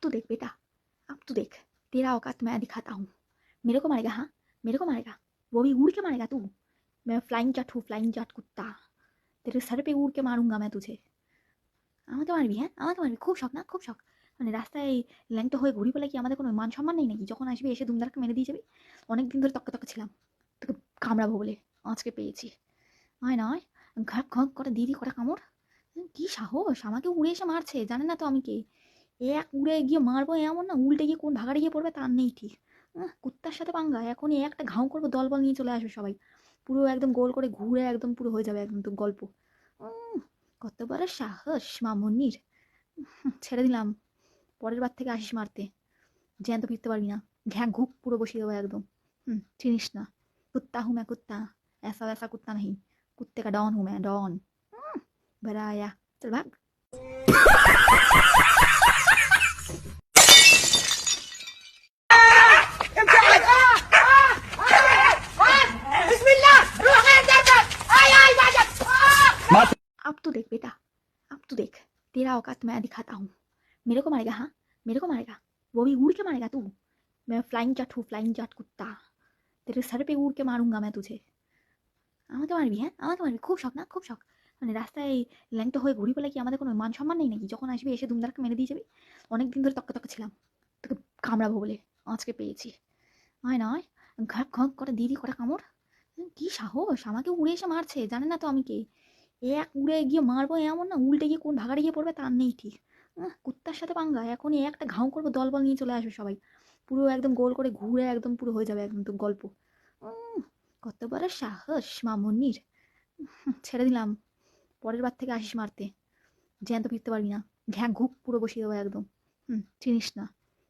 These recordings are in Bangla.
तो देख बेटा, अब तो देख, तेरा औकात मैं दिखाता हूँ। मेरे को मारेगा? हाँ, मेरे को मारेगा, वो भी उड़ के मारेगा तू। मैं फ्लाइंग जट हूँ, फ्लाइंग जट कुत्ता। तेरे सर पे उड़ के मारूंगा मैं तुझे। আমাকে মারবি? হ্যাঁ, আমাকে মারবি? খুব শখ না, খুব শখ। মানে রাস্তায় ল্যাংটো হয়ে ঘুরি বলে কি আমাদের কোনো মান সম্মান নেই নাকি? যখন আসবি এসে দুমদারকে মেরে দিয়ে যাবি। অনেকদিন ধরে তক্কে তক্কে ছিলাম, তোকে কামড়াবো বলে, আজকে পেয়েছি। হয় নয়, ঘাক ঘাক করে দিদি কটা কামড়। কি সাহস, আমাকে উড়ে এসে মারছে, জানে না তো আমি কে। এক উড়ে গিয়ে মারবো এমন না, উল্টে গিয়ে কোন ভাগাড়ে গিয়ে পড়বে তার নেই ঠিক। কুত্তার সাথে পাঙ্গা, এখনই একটা ঘাউ করবো, দলবল নিয়ে চলে আসবে সবাই। পুরো একদম গোল করে ঘুরে একদম পুরো হয়ে যাবে একদম তো গল্প। কত বড় সাহস মামুনির! ছেড়ে দিলাম, পরের বার থেকে আসিস মারতে, জ্যান্ত ফিরতে পারবি না। ঘ্যাঁ ঘুক পুরো বসিয়ে দেবো একদম। চিনিস না, कुत्ता हूँ मैं कुत्ता, ऐसा वैसा कुत्ता नहीं, कुत्ते का डॉन हूँ मैं, डॉन। बड़ा आया, चल भाग। अब तो देख बेटा, अब तो देख, तेरा औकात मैं दिखाता हूँ। मेरे को मारेगा? हाँ, मेरे को मारेगा, वो भी उड़ के मारेगा तू। मैं फ्लाइंग जट हूँ, फ्लाइंग जट कुत्ता। तेरे सर पे उड़ के मारूंगा मैं तुझे। আমাকে মারবি? হ্যাঁ, আমাকে মারবি? খুব শখ না, খুব শখ। মানে রাস্তায় ল্যাংটো হয়ে ঘুরি বলে কি আমাদের কোনো মান সম্মান নেই নাকি? যখন আসবি এসে দুমদারকে মেরে দিয়ে যাবি। অনেকদিন ধরে তক্কে তক্কে ছিলাম, তোকে কামড়াবো বলে, আজকে পেয়েছি। হয় নয়, ঘাক ঘাক করে দিদি কটা কামড়। কি সাহস, আমাকে উড়ে এসে মারছে, জানে না তো আমি কে। এক উড়ে গিয়ে মারবো এমন না, উল্টে গিয়ে কোন ভাগাড়ে গিয়ে পড়বে তার নেই ঠিক। কুত্তার সাথে পাঙ্গা, এখনই একটা ঘাউ করবো, দলবল নিয়ে চলে আসবে সবাই। পুরো একদম গোল করে ঘুরে একদম পুরো হয়ে যাবে একদম তো গল্প। কত বড় সাহস মামুনির! ছেড়ে দিলাম, পরের বার থেকে আসিস মারতে, জ্যান্ত ফিরতে পারবি না। ঘ্যাঁ ঘুক পুরো বসিয়ে দেবো একদম। চিনিস না,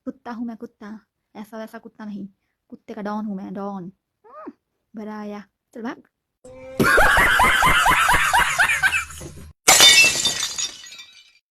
कुत्ता हूँ मैं कुत्ता, ऐसा वैसा कुत्ता नहीं, कुत्ते का डॉन हूँ मैं, डॉन। बड़ा आया, चल भाग।